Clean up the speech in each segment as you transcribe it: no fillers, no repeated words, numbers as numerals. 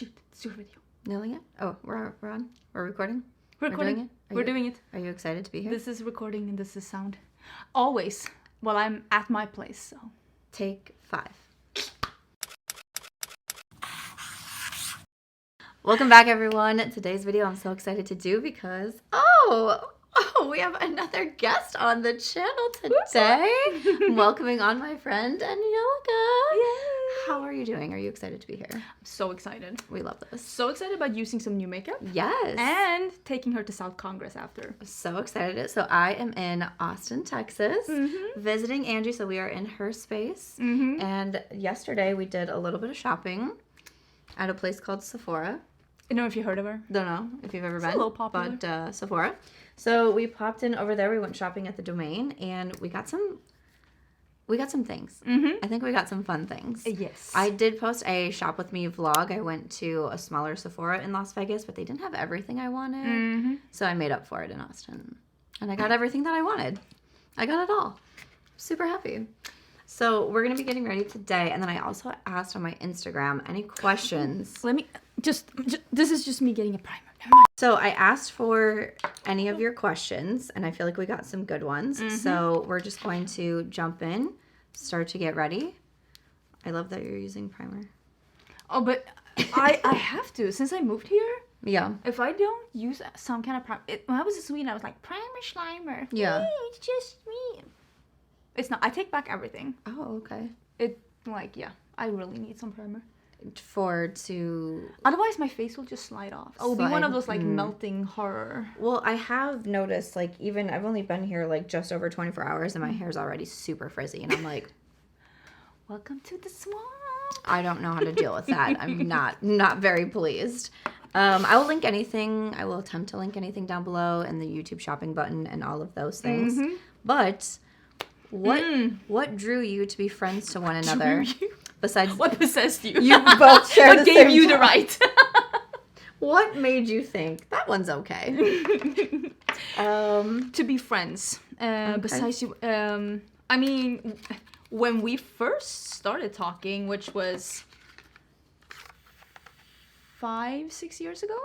Shoot, it's your video. Nailing it? Oh, we're on? We're recording? We're recording. We're doing it. Are you excited to be here? This is recording and this is sound. Always. Well, I'm at my place, so. Take 5. Welcome back, everyone. Today's video I'm so excited to do because, we have another guest on the channel today. I'm welcoming on my friend, Angelica. Yay! How are you doing? Are you excited to be here? I'm so excited. We love this. So excited about using some new makeup. Yes. And taking her to South Congress after. So excited. So I am in Austin, Texas, visiting Angie. So we are in her space. And yesterday we did a little bit of shopping at a place called Sephora. I don't know if you heard of her. Don't know if you've ever been. A little popular. But Sephora. So we popped in over there. We went shopping at the Domain, and we got some things. I think we got some fun things. Yes. I did post a shop with me vlog. I went to a smaller Sephora in Las Vegas, but they didn't have everything I wanted. So I made up for it in Austin. And I got everything that I wanted. I got it all. Super happy. So we're going to be getting ready today. And then I also asked on my Instagram any questions. Let me just this is just me getting a primer. Never mind. So I asked for any of your questions, and I feel like we got some good ones. So we're just going to jump in, start to get ready. I love that you're using primer. Oh, but I have to, since I moved here. Yeah. If I don't use some kind of primer, when I was in Sweden, I was like, primer schlimer. Yeah. Hey, it's just me. It's not. I take back everything. Oh, okay. I really need some primer. Otherwise my face will just slide off. I'll be one of those melting horror. Well, I have noticed I've only been here just over 24 hours and my hair's already super frizzy and I'm like, welcome to the swamp. I don't know how to deal with that. I'm not very pleased. I will link anything. I will attempt to link anything down below and the YouTube shopping button and all of those things. But what drew you to be friends to one another? Besides, what possessed you? You both share the same What gave you the right? What made you think that one's okay? To be friends. Okay. Besides you, I mean, when we first started talking, which was 5-6 years ago.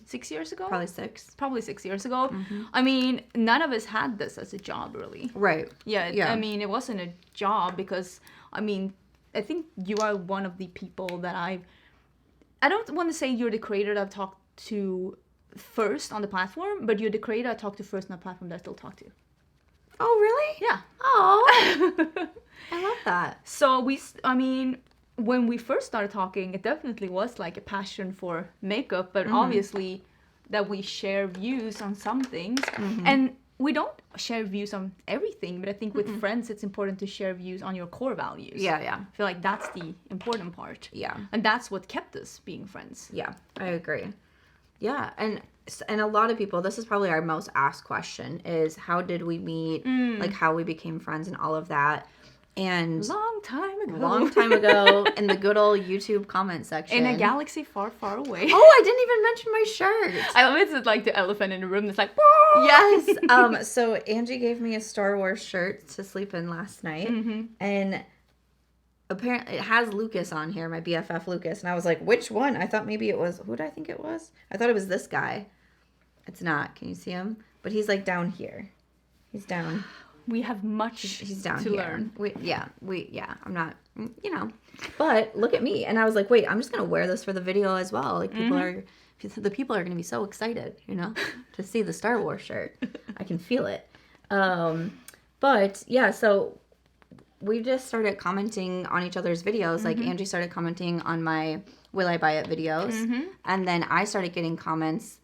6 years ago? Probably 6. Probably 6 years ago. I mean, none of us had this as a job, really. Right. Yeah. I mean, it wasn't a job because, I think you are one of the people that I don't want to say you're the creator that I've talked to first on the platform, but you're the creator I talked to first on the platform that I still talk to. Oh, really? Yeah. Oh, I love that. So when we first started talking, it definitely was like a passion for makeup, but obviously that we share views on some things. And we don't share views on everything, but I think with friends, it's important to share views on your core values. Yeah. I feel like that's the important part. Yeah. And that's what kept us being friends. Yeah, I agree. Yeah, and a lot of people, this is probably our most asked question, is how did we meet, how we became friends and all of that. And Long time ago in the good old YouTube comment section. In a galaxy far, far away. Oh, I didn't even mention my shirt. I love it's like the elephant in the room that's like, yes. So Angie gave me a Star Wars shirt to sleep in last night. And apparently it has Lucas on here, my BFF Lucas. And I was like, which one? I thought maybe it was, who did I think it was? I thought it was this guy. It's not. Can you see him? But he's down here. He's down. We have much He's down to here. learn. I'm not, but look at me. And I was like, wait, I'm just going to wear this for the video as well. The people are going to be so excited, to see the Star Wars shirt. I can feel it. But yeah, so we just started commenting on each other's videos. Angie started commenting on my Will I Buy It videos. And then I started getting comments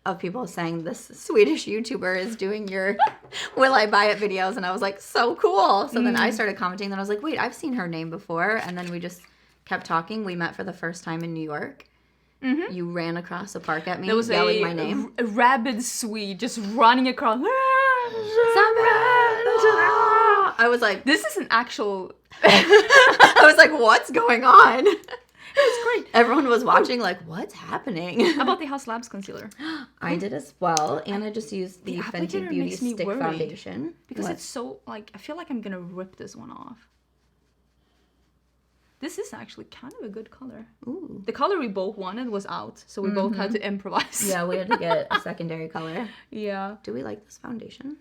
of people saying this Swedish YouTuber is doing your Will I Buy It videos. And I was like, so cool. So then I started commenting. Then I was like, wait, I've seen her name before. And then we just kept talking. We met for the first time in New York. You ran across a park at me, yelling my name. A rabid Swede just running across. I was like, this is an actual... I was like, what's going on? It was great. Everyone was watching what's happening? How about the Haus Labs concealer? I did as well, and I just used the Fenty Beauty Stick Foundation. Because it's so, I feel like I'm going to rip this one off. This is actually kind of a good color. Ooh. The color we both wanted was out, so we both had to improvise. Yeah, we had to get a secondary color. Yeah. Do we like this foundation?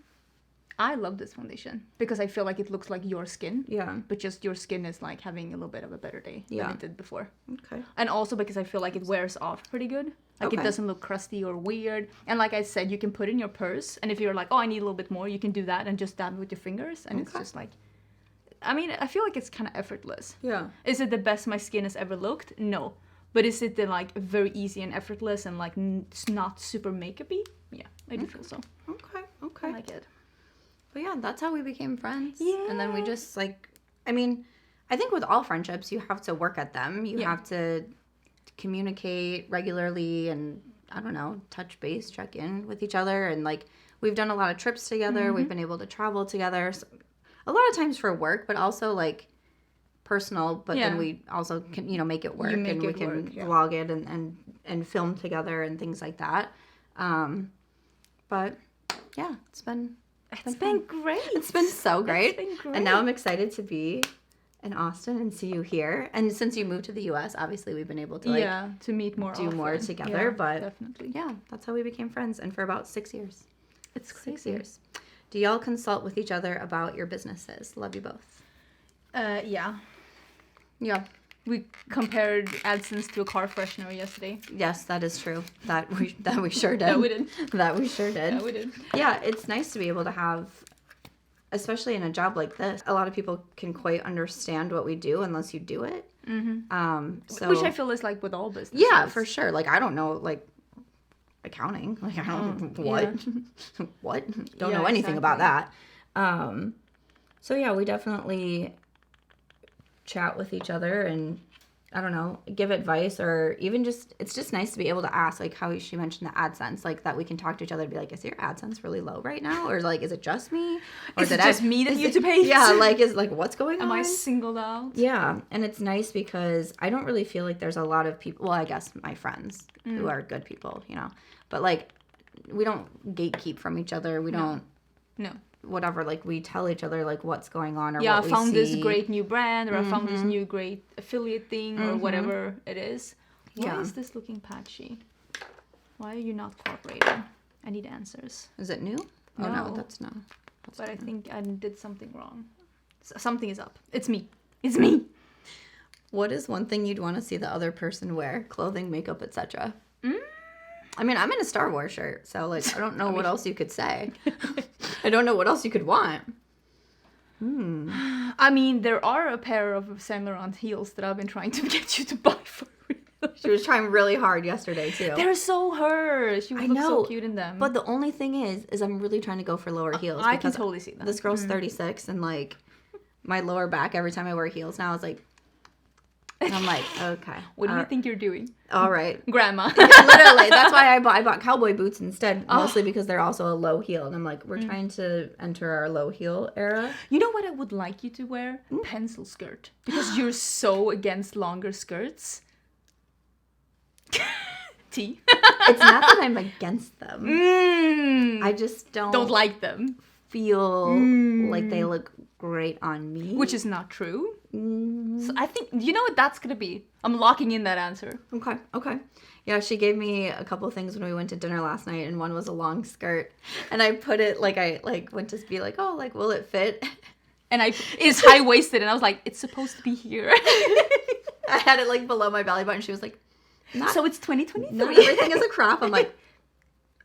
I love this foundation because I feel like it looks like your skin. Yeah. But just your skin is like having a little bit of a better day than it did before. Okay. And also because I feel like it wears off pretty good. Like it doesn't look crusty or weird. And like I said, you can put it in your purse. And if you're like, oh, I need a little bit more, you can do that and just dab it with your fingers. And it's just like, I mean, I feel like it's kind of effortless. Yeah. Is it the best my skin has ever looked? No. But is it the like very easy and effortless and like it's not super makeup-y? Yeah, I do feel so. Okay. I like it. But yeah, that's how we became friends. Yeah. And then we just like, I mean, I think with all friendships, you have to work at them. You have to communicate regularly and, I don't know, touch base, check in with each other. And like, we've done a lot of trips together. We've been able to travel together. So, a lot of times for work, but also like personal. But then we also can, you know, make it work. And we can vlog it and film together and things like that. But yeah, it's been great. It's been so great. It's been great. And now I'm excited to be in Austin and see you here. And since you moved to the US, obviously we've been able to like to meet more do often. more together. But definitely. yeah, that's how we became friends. And for about 6 years. It's crazy. 6 years. Do y'all consult with each other about your businesses? Love you both. Yeah. Yeah. We compared AdSense to a car freshener yesterday. Yes, that is true. That we sure did. That we did. That we sure did. Yeah, we did. Yeah, it's nice to be able to have, especially in a job like this, a lot of people can quite understand what we do unless you do it. So, which I feel is like with all businesses. Yeah, for sure. Like, I don't know, like, accounting. Like, I don't know, what? Yeah. What? Don't know anything about that. So, yeah, we definitely chat with each other and, I don't know, give advice or even just, it's just nice to be able to ask, like how she mentioned the AdSense, like that we can talk to each other and be like, is your AdSense really low right now? Or like, is it just me? Or is it just me that you have to pay? Yeah, like, is like, what's going on? Am I singled out? Yeah, and it's nice because I don't really feel like there's a lot of people, well, I guess my friends who are good people, you know, but like, we don't gatekeep from each other. We don't. No. Whatever, like we tell each other like what's going on or yeah, what we I found see. this great new brand or I found this new great affiliate thing or whatever it is. Why is this looking patchy? Why are you not cooperating? I need answers. Is it new? Oh no, that's not. But I think I did something wrong. Something is up. It's me. It's me. What is one thing you'd want to see the other person wear? Clothing, makeup, etc. I mean, I'm in a Star Wars shirt, so like I don't know what else you could say. I don't know what else you could want. I mean, there are a pair of Saint Laurent heels that I've been trying to get you to buy for real. She was trying really hard yesterday too. They're so her. She would look so cute in them. But the only thing is I'm really trying to go for lower heels. I can totally see that. This girl's 36 and like my lower back every time I wear heels now is like, and I'm like, okay. What do you think you're doing? All right. Grandma. Literally. That's why I bought cowboy boots instead, mostly because they're also a low heel. And I'm like, we're trying to enter our low heel era. You know what I would like you to wear? Pencil skirt. Because you're so against longer skirts. T. It's not that I'm against them. I just don't like them. Feel like they look great on me. Which is not true. So I think, you know what that's going to be? I'm locking in that answer. Okay. Yeah, she gave me a couple of things when we went to dinner last night, and one was a long skirt. And I put it, like, I went to be like, oh, like, will it fit? And it's high-waisted, and I was like, it's supposed to be here. I had it, like, below my belly button. She was like, so it's 2023. Not everything is a crop. I'm like,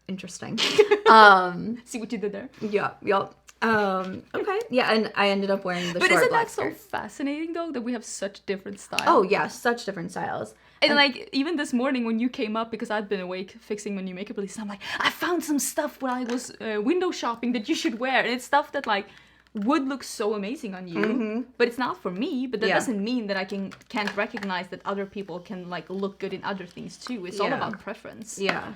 interesting. See what you did there? Yeah. Okay. Yeah, and I ended up wearing the short black skirt. But isn't that so fascinating, though, that we have such different styles? Oh, yeah, such different styles. And like, even this morning when you came up, because I'd been awake fixing my new makeup release, I'm like, I found some stuff while I was window shopping that you should wear. And it's stuff that, like, would look so amazing on you, but it's not for me. But that doesn't mean that I can't recognize that other people can, like, look good in other things, too. It's all about preference. Yeah.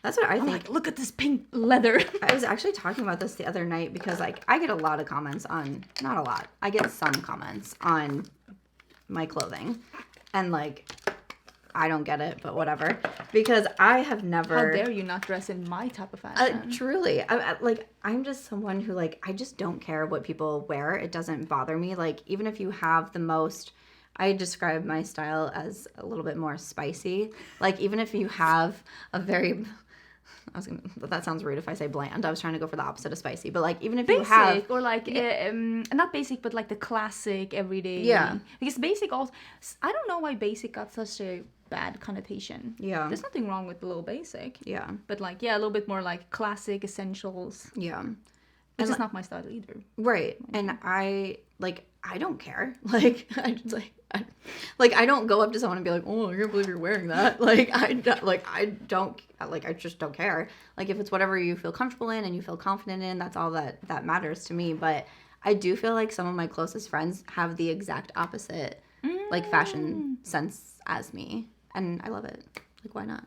That's what I think. Like, look at this pink leather. I was actually talking about this the other night because, like, I get a lot of comments on, not a lot, I get some comments on my clothing. And, like, I don't get it, but whatever. Because I have never... How dare you not dress in my type of fashion? Truly. I'm just someone who, like, I just don't care what people wear. It doesn't bother me. Like, even if you have the most... I describe my style as a little bit more spicy. Like, even if you have a very... that sounds rude if I say bland. I was trying to go for the opposite of spicy. But, like, even if you have... Basic, or like, not basic, but like the classic everyday. Yeah. Because basic also... I don't know why basic got such a bad connotation. Yeah. There's nothing wrong with a little basic. Yeah. But like, yeah, a little bit more like classic essentials. Yeah. Which is not my style either. Right. And I don't care. Like, I don't go up to someone and be like, oh, I can't believe you're wearing that. I just don't care. Like, if it's whatever you feel comfortable in and you feel confident in, that's all that matters to me. But I do feel like some of my closest friends have the exact opposite, like, fashion sense as me. And I love it. Like, why not?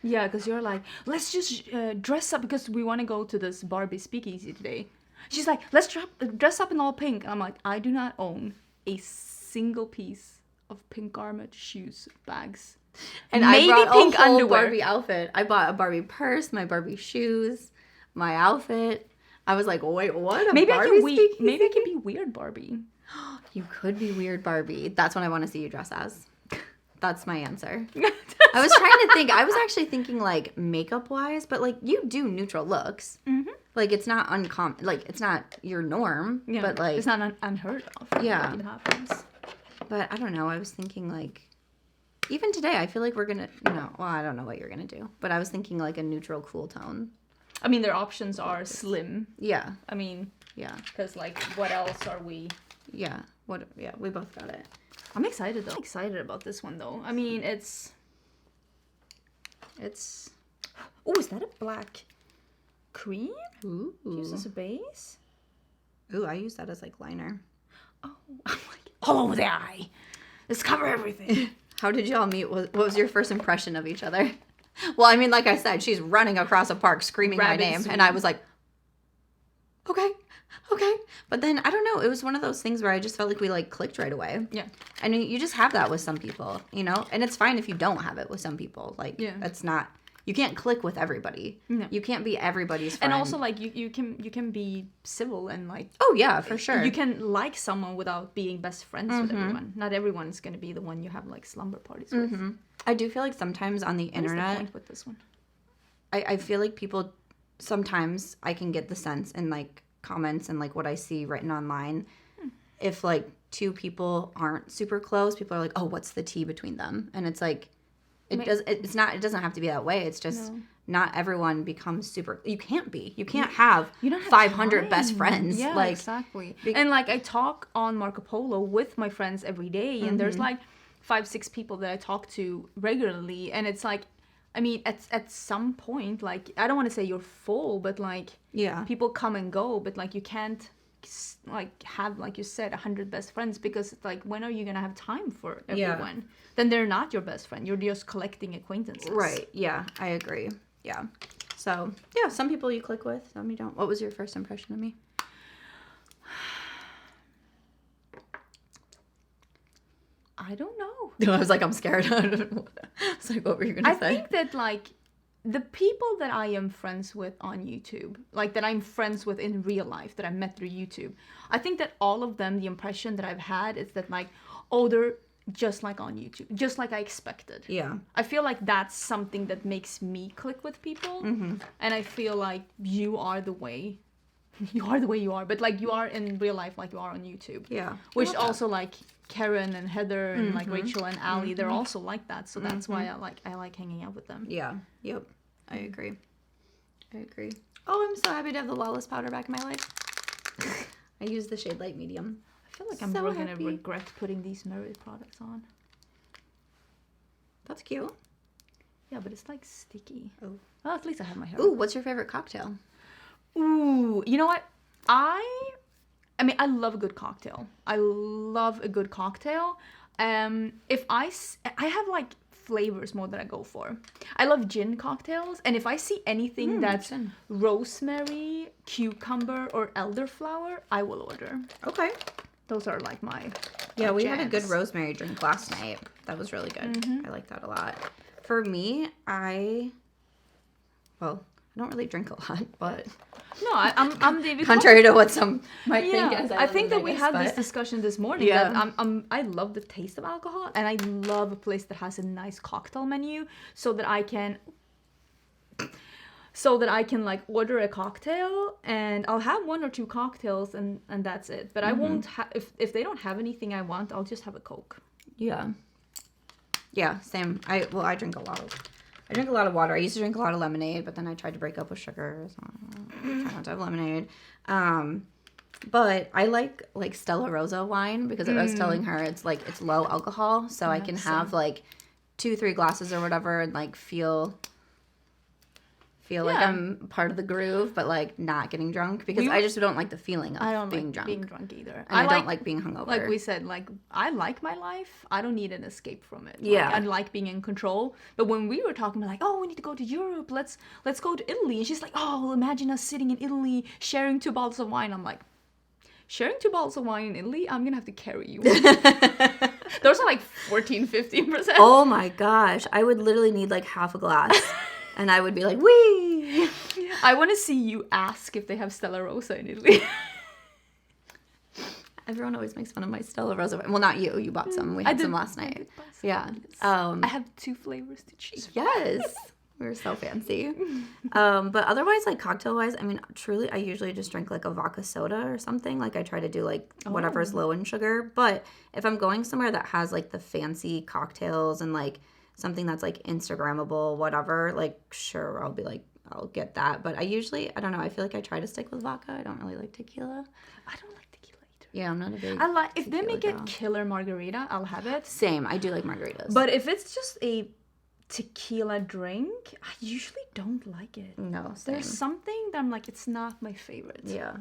Yeah, because you're like, let's just dress up because we want to go to this Barbie speakeasy today. She's like, let's dress up in all pink. And I'm like, I do not own a single piece of pink garment, shoes, bags. And maybe I brought pink a whole underwear. Barbie outfit. I bought a Barbie purse, my Barbie shoes, my outfit. I was like, wait, what? Maybe I can be weird Barbie. You could be weird Barbie. That's what I want to see you dress as. That's my answer. I was trying to think. I was actually thinking, like, makeup-wise, but, like, you do neutral looks. Mm-hmm. Like, it's not uncommon. Like, it's not your norm. Yeah, but, like... It's not unheard of. Yeah. Like, it happens. But, I don't know. I was thinking, like... Even today, I feel like we're gonna... No, well, I don't know what you're gonna do. But I was thinking, like, a neutral, cool tone. I mean, their options are slim. Yeah. I mean... Yeah. Because, like, what else are we... Yeah. Yeah, we both got it. I'm excited, though. I'm excited about this one, though. I mean, it's... Oh, is that a black cream? Ooh. Use as a base? Ooh, I use that as, like, liner. Oh, I'm like, all over the eye. Let's cover everything. How did y'all meet? What was your first impression of each other? Well, I mean, like I said, she's running across a park screaming my name. And I was like, okay. But then, I don't know, it was one of those things where I just felt like we, like, clicked right away. Yeah. I mean, you just have that with some people, you know? And it's fine if you don't have it with some people. Like, that's not... You can't click with everybody. No. You can't be everybody's friend. And also, like, you can be civil and, like... Oh, yeah, for sure. You can like someone without being best friends with everyone. Not everyone's going to be the one you have, like, slumber parties with. I do feel like sometimes on the internet... What's the point with this one? I feel like people... Sometimes I can get the sense in, like, comments and, like, what I see written online. If, like, two people aren't super close, people are like, oh, what's the tea between them? And it's like... It doesn't have to be that way. It's just not everyone becomes super... You can't be. You can't have 500 best friends. Yeah, like, exactly. And, like, I talk on Marco Polo with my friends every day, and there's, like, 5-6 people that I talk to regularly, and it's like, I mean, at some point, like, I don't want to say you're full, but, like, people come and go, but, like, you can't, like, have, like you said, 100 best friends, because, like, when are you gonna have time for everyone? Then they're not your best friend. You're just collecting acquaintances. Right. Yeah, I agree. Yeah. So, yeah, some people you click with, some you don't. What was your first impression of me? I don't know. I was like, I'm scared. I was like, what were you gonna say? I think that, like, the people that I am friends with on YouTube, like, that I'm friends with in real life, that I met through YouTube, I think that all of them, the impression that I've had is that, like, oh, they're just like on YouTube, just like I expected. Yeah. I feel like that's something that makes me click with people. And I feel like you are the way you are, but, like, you are in real life like you are on YouTube. Yeah. Which also, like, Karen and Heather and, like, Rachel and Ali, they're also like that. So that's why I like hanging out with them. Yeah. Yep. I agree. Oh, I'm so happy to have the Lawless Powder back in my life. I use the shade light medium. I feel like I'm really going to regret putting these Merit products on. That's cute. Yeah, but it's, like, sticky. Oh. Well, at least I have my hair. Ooh, what's your favorite cocktail? Ooh, you know what? I mean, I love a good cocktail. If I have, like, flavors more that I go for. I love gin cocktails, and if I see anything that's rosemary, cucumber, or elderflower, I will order. Okay. Those are, like, my we had a good rosemary drink last night. That was really good. I like that a lot. For me, I I don't really drink a lot, but No, I'm David. Contrary to what some might think. As I think that we had this discussion this morning. That I love the taste of alcohol, and I love a place that has a nice cocktail menu, so that I can like order a cocktail, and I'll have 1 or 2 cocktails, and that's it. But I won't if they don't have anything I want, I'll just have a Coke. Yeah. Yeah, same. I drink a lot of water. I used to drink a lot of lemonade, but then I tried to break up with sugar, so I try not to have lemonade. But I like Stella Rosa wine because I was telling her it's low alcohol, so I can have like 2-3 glasses or whatever and like feel like I'm part of the groove, but like not getting drunk because I just don't like the feeling of being drunk. Being drunk either. And I don't like being hungover. Like we said, like I like my life. I don't need an escape from it. Yeah. Like, I like being in control. But when we were talking, we're like, oh, we need to go to Europe. Let's go to Italy. And she's like, oh, well, imagine us sitting in Italy sharing 2 bottles of wine. I'm like, sharing 2 bottles of wine in Italy? I'm gonna have to carry you. Those are like 14-15%. Oh my gosh. I would literally need like half a glass. And I would be like, wee! I want to see you ask if they have Stella Rosa in Italy. Everyone always makes fun of my Stella Rosa. Well, not you. You bought some. We had some last night. Yeah. I have 2 flavors to choose. Yes. We were so fancy. But otherwise, like cocktail-wise, I mean, truly, I usually just drink like a vodka soda or something. Like I try to do like whatever's low in sugar. But if I'm going somewhere that has like the fancy cocktails and like something that's like Instagrammable, whatever, like sure, I'll be like, I'll get that. But I don't know, I feel like I try to stick with vodka. I don't really like tequila. I don't like tequila either. Yeah, I'm not a big if they make a killer margarita, I'll have it. Same, I do like margaritas. But if it's just a tequila drink, I usually don't like it. No, same. There's something that I'm like, it's not my favorite. Yeah.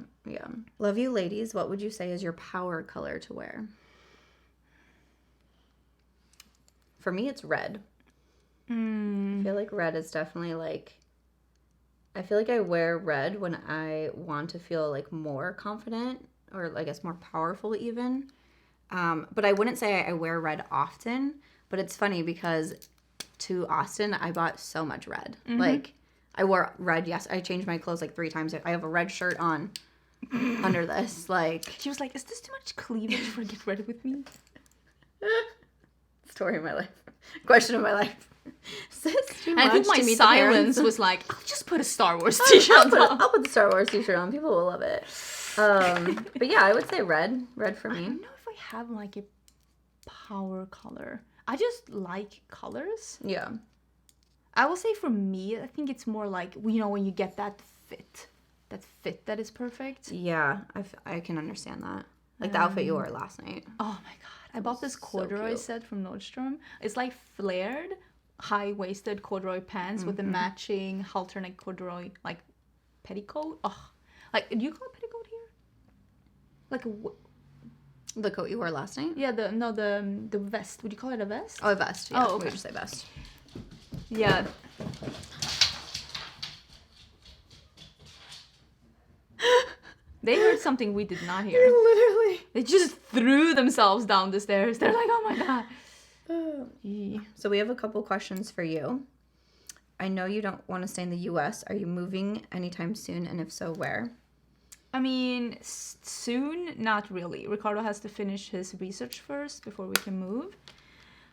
Love you ladies, what would you say is your power color to wear? For me, it's red. I feel like red is definitely like, I feel like I wear red when I want to feel like more confident or I guess more powerful even. But I wouldn't say I wear red often, but it's funny because to Austin, I bought so much red. Like I wore red, I changed my clothes like 3 times. I have a red shirt on under this. Like she was like, is this too much cleavage for get ready with me? Story of my life. Question of my life. And I think my silence was like, I'll just put a Star Wars t-shirt on. I'll put the Star Wars t-shirt on. People will love it. But yeah, I would say red. Red for me. I don't know if I have like a power color. I just like colors. Yeah. I will say for me, I think it's more like, you know, when you get that fit that is perfect. Yeah, I can understand that. Like the outfit you wore last night. Oh my god. I bought this corduroy set from Nordstrom. It's like flared, high-waisted corduroy pants with a matching halter neck corduroy like petticoat. Oh, like do you call it petticoat here? Like the coat you wore last night? Yeah, the vest. Would you call it a vest? Oh, a vest. Yeah, oh, okay. We just say vest. Yeah. They heard something we did not hear. Literally. They just threw themselves down the stairs. They're like, oh my god. So we have a couple questions for you. I know you don't want to stay in the U.S. Are you moving anytime soon? And if so, where? I mean, soon, not really. Ricardo has to finish his research first before we can move.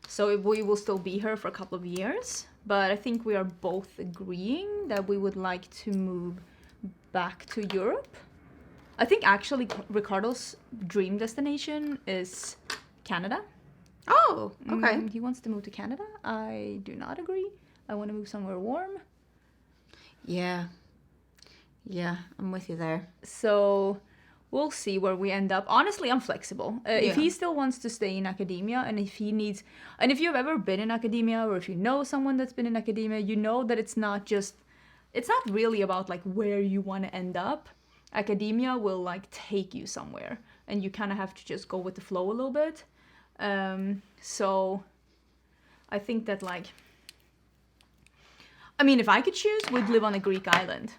So we will still be here for a couple of years. But I think we are both agreeing that we would like to move back to Europe. I think actually Ricardo's dream destination is Canada. Oh, okay. He wants to move to Canada. I do not agree. I want to move somewhere warm. Yeah, I'm with you there. So we'll see where we end up. Honestly, I'm flexible. If he still wants to stay in academia, and if he needs, and if you've ever been in academia, or if you know someone that's been in academia, you know that it's not really about like where you want to end up. Academia will like take you somewhere, and you kind of have to just go with the flow a little bit. So I think that like, I mean, if I could choose, we'd live on a Greek island.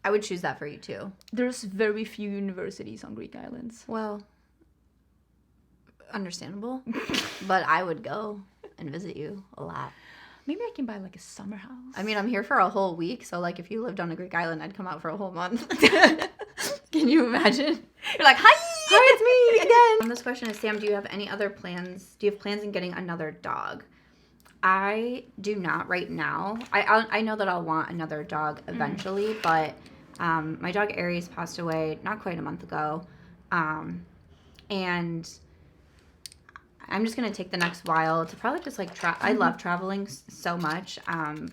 I would choose that for you too. There's very few universities on Greek islands. Well, understandable. But I would go and visit you a lot. Maybe I can buy like a summer house. I mean, I'm here for a whole week, so like if you lived on a Greek island, I'd come out for a whole month. Can you imagine? You're like, hi! Hi, it's me again. This question is, Sam, do you have any other plans? Do you have plans in getting another dog? I do not right now. I know that I'll want another dog eventually, but my dog Aries passed away not quite a month ago. And I'm just going to take the next while to probably just like I love traveling so much.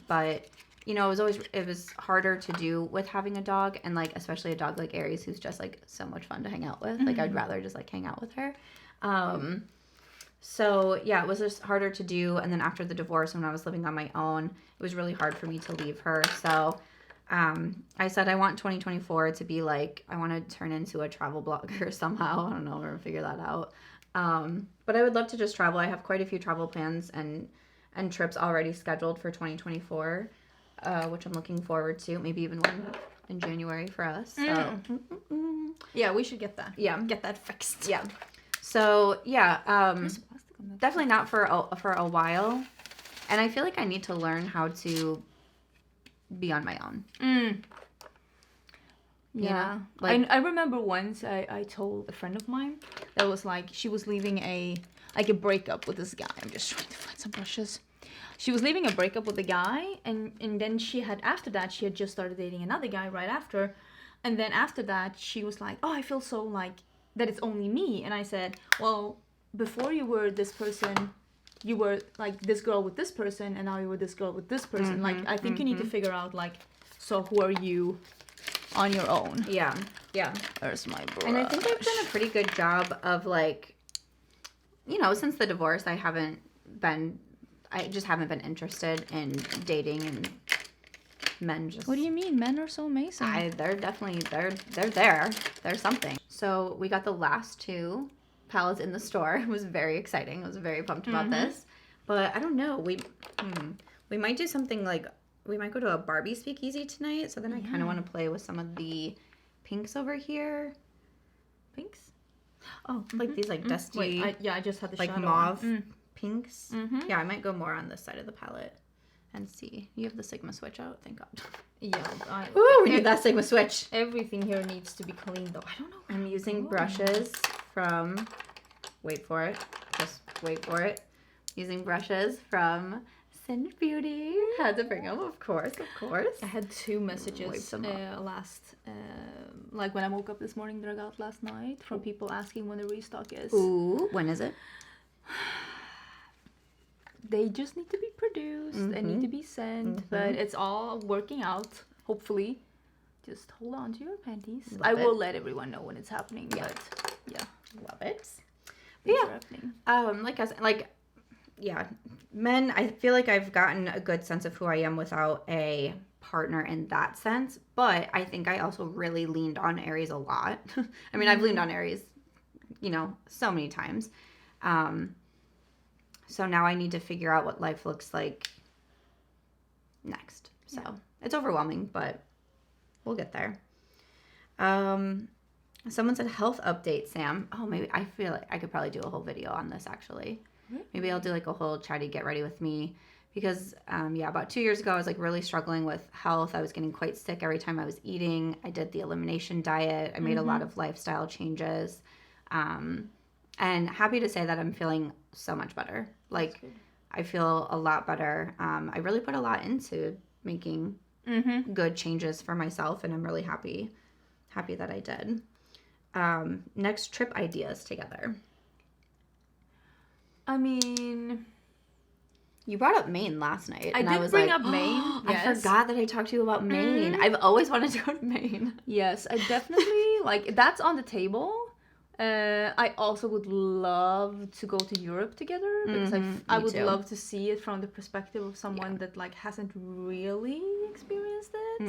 But you know, it was harder to do with having a dog, and like especially a dog like Aries who's just like so much fun to hang out with. Like I'd rather just like hang out with her. So yeah, it was just harder to do. And then after the divorce, when I was living on my own, it was really hard for me to leave her. So I said I want 2024 to be like, I want to turn into a travel blogger somehow. I don't know, we're gonna figure that out. But I would love to just travel. I have quite a few travel plans and trips already scheduled for 2024, which I'm looking forward to. Maybe even one in January for us. So yeah, we should get that. Yeah, get that fixed. Yeah. So yeah, definitely not for a while. And I feel like I need to learn how to be on my own. Yeah. Like, I remember once I told a friend of mine that was like, she was leaving a breakup with this guy. I'm just trying to find some brushes. She was leaving a breakup with a guy, and then after that, she had just started dating another guy right after. And then after that, she was like, oh, I feel so like that it's only me. And I said, well, before you were this person, you were like this girl with this person, and now you were this girl with this person. Like, I think you need to figure out like, so who are you on your own? Yeah. There's my brush. And I think I've done a pretty good job of like, you know, since the divorce, I just haven't been interested in dating, and men just... What do you mean? Men are so amazing. They're definitely, they're there. There's something. So we got the last 2 palettes in the store. It was very exciting. I was very pumped about this. But I don't know. We might do something like, we might go to a Barbie speakeasy tonight. So then I kind of want to play with some of the pinks over here. Pinks? Oh, like these like dusty... Wait, I just had the like shadow mauve pinks. Yeah, I might go more on this side of the palette and see. You have the Sigma switch out, thank God. Yeah. Ooh, we need that Sigma switch. Everything here needs to be cleaned though. I don't know. I'm using brushes from, wait for it, just wait for it. Using brushes from Singe Beauty. Had to bring them, of course. I had 2 messages like when I woke up this morning that I got last night from people asking when the restock is. Ooh, when is it? They just need to be produced and need to be sent, but it's all working out, hopefully. Just hold on to your panties. I will let everyone know when it's happening, but yeah. Love it. Yeah. Men, I feel like I've gotten a good sense of who I am without a partner in that sense, but I think I also really leaned on Aries a lot. I mean, I've leaned on Aries, you know, so many times. So now I need to figure out what life looks like next. So it's overwhelming, but we'll get there. Someone said health update, Sam. Oh, maybe I feel like I could probably do a whole video on this actually. Maybe I'll do like a whole chatty get ready with me because about 2 years ago I was like really struggling with health. I was getting quite sick every time I was eating. I did the elimination diet. I made a lot of lifestyle changes. And happy to say that I'm feeling so much better. Like I feel a lot better. I really put a lot into making good changes for myself, and I'm really happy that I did. Next trip ideas together. I mean, you brought up Maine last night. I did bring up Maine. Yes. I forgot that I talked to you about Maine. I've always wanted to go to Maine. Yes, I definitely, like, that's on the table. I also would love to go to Europe together because I would love to see it from the perspective of someone that like hasn't really experienced it.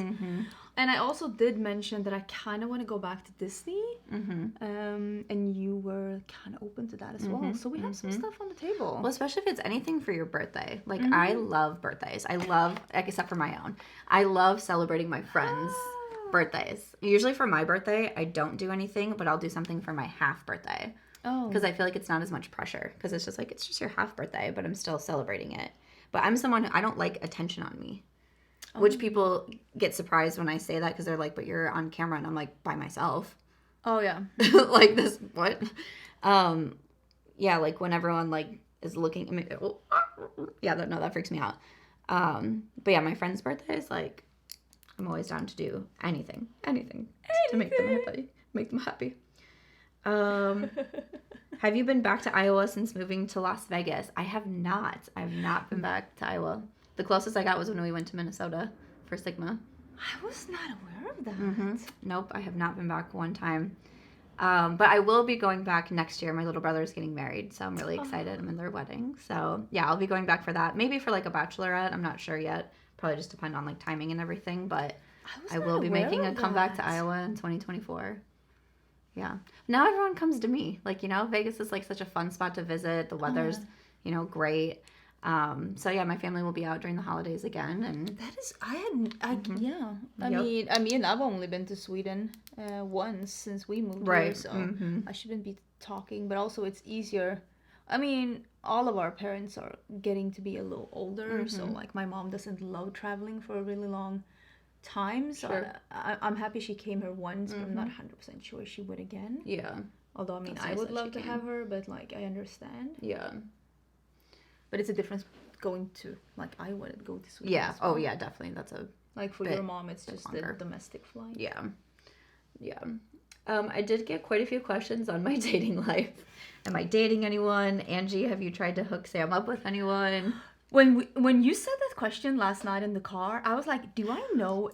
And I also did mention that I kind of want to go back to Disney, and you were kind of open to that as well. So we have some stuff on the table. Well, especially if it's anything for your birthday. Like I love birthdays. I love, like, except for my own. I love celebrating my friends' birthdays. Usually for my birthday, I don't do anything, but I'll do something for my half birthday. Oh. Because I feel like it's not as much pressure. Because it's just like, it's just your half birthday, but I'm still celebrating it. But I'm someone who I don't like attention on me. Which people get surprised when I say that because they're like, but you're on camera. And I'm like, by myself. Oh, yeah. Like this, what? Yeah, like when everyone like is looking at me. Yeah, that freaks me out. But yeah, my friend's birthday is like, I'm always down to do anything to make them happy. Have you been back to Iowa since moving to Las Vegas? I have not. I have not been back to Iowa. The closest I got was when we went to Minnesota for Sigma. I was not aware of that. Nope, I have not been back one time. But I will be going back next year. My little brother is getting married, so I'm really excited. I'm in their wedding. So yeah, I'll be going back for that. Maybe for like a bachelorette. I'm not sure yet. Probably just depend on like timing and everything. But I will be making a comeback to Iowa in 2024. Yeah. Now everyone comes to me. Like, you know, Vegas is like such a fun spot to visit. The weather's, you know, great. So yeah, my family will be out during the holidays again, and that is, yeah. I mean, I've only been to Sweden once since we moved here, so I shouldn't be talking. But also, it's easier. I mean, all of our parents are getting to be a little older, so like my mom doesn't love traveling for a really long time. So I'm happy she came here once, but I'm not 100% sure she would again. Yeah. Although I mean, I would love to have her, but like I understand. Yeah. But it's a difference going to like Iowa to go to Sweden. Yeah. As well. Oh yeah, definitely. That's a like for your mom, it's just a domestic flight. Yeah. Yeah. I did get quite a few questions on my dating life. Am I dating anyone? Angie, have you tried to hook Sam up with anyone? When you said that question last night in the car, I was like, do I know